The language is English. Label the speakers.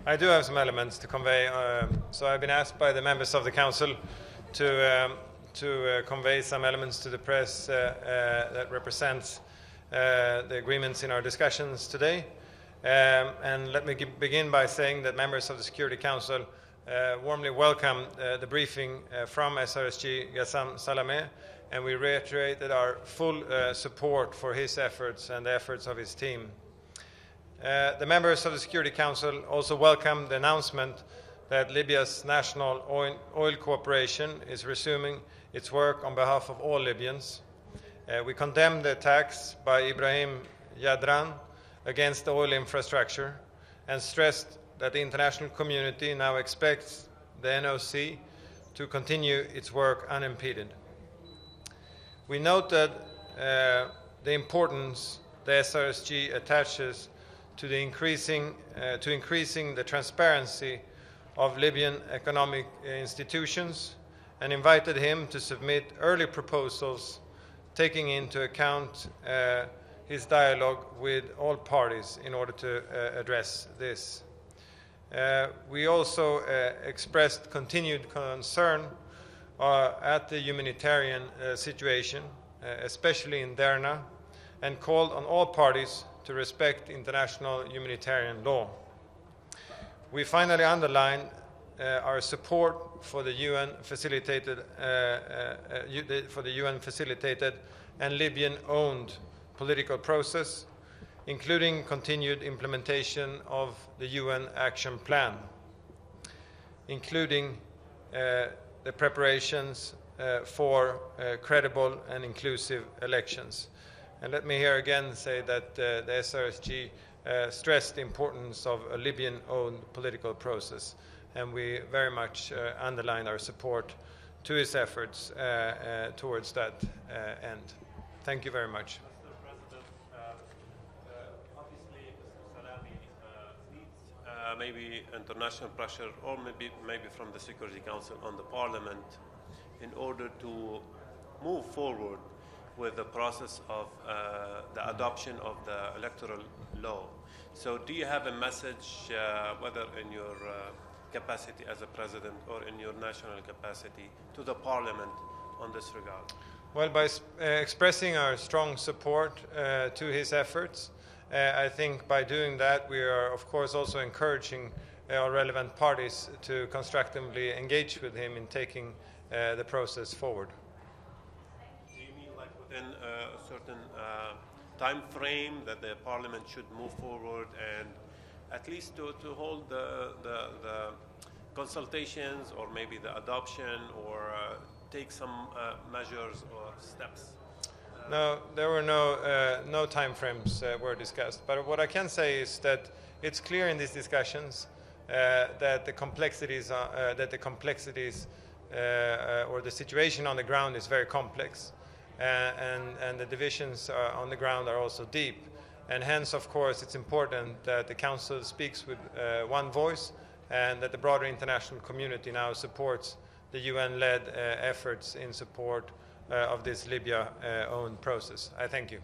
Speaker 1: I do have some elements to convey. So I've been asked by the members of the Council to convey some elements to the press that represents the agreements in our discussions today. And let me begin by saying that members of the Security Council warmly welcome the briefing from SRSG Ghassan Salameh, and we reiterate that our full support for his efforts and the efforts of his team. The members of the Security Council also welcome the announcement that Libya's National Oil Corporation is resuming its work on behalf of all Libyans. We condemn the attacks by Ibrahim Yadran against the oil infrastructure and stressed that the international community now expects the NOC to continue its work unimpeded. We noted the importance the SRSG attaches to increasing the transparency of Libyan economic institutions and invited him to submit early proposals taking into account his dialogue with all parties in order to address this. We also expressed continued concern at the humanitarian situation, especially in Derna, and called on all parties to respect international humanitarian law. We finally underline our support for the UN-facilitated and Libyan-owned political process, including continued implementation of the UN Action Plan, including the preparations for credible and inclusive elections. And let me here again say that the SRSG stressed the importance of a Libyan-owned political process, and we very much underline our support to his efforts towards that end. Thank you very much.
Speaker 2: Mr. President, obviously Mr. Salami needs maybe international pressure or maybe from the Security Council on the Parliament in order to move forward with the process of the adoption of the electoral law. So do you have a message, whether in your capacity as a president or in your national capacity, to the Parliament on this regard?
Speaker 1: Well, by expressing our strong support to his efforts, I think by doing that we are, of course, also encouraging our relevant parties to constructively engage with him in taking the process forward.
Speaker 2: Do you mean like within a certain time frame that the Parliament should move forward and at least to hold the consultations or maybe the adoption or take some measures or steps?
Speaker 1: No, there were no time frames were discussed. But what I can say is that it's clear in these discussions that the complexities or the situation on the ground is very complex, and the divisions on the ground are also deep. And hence, of course, it's important that the Council speaks with one voice and that the broader international community now supports the UN-led efforts in support of this Libya-owned process. I thank you.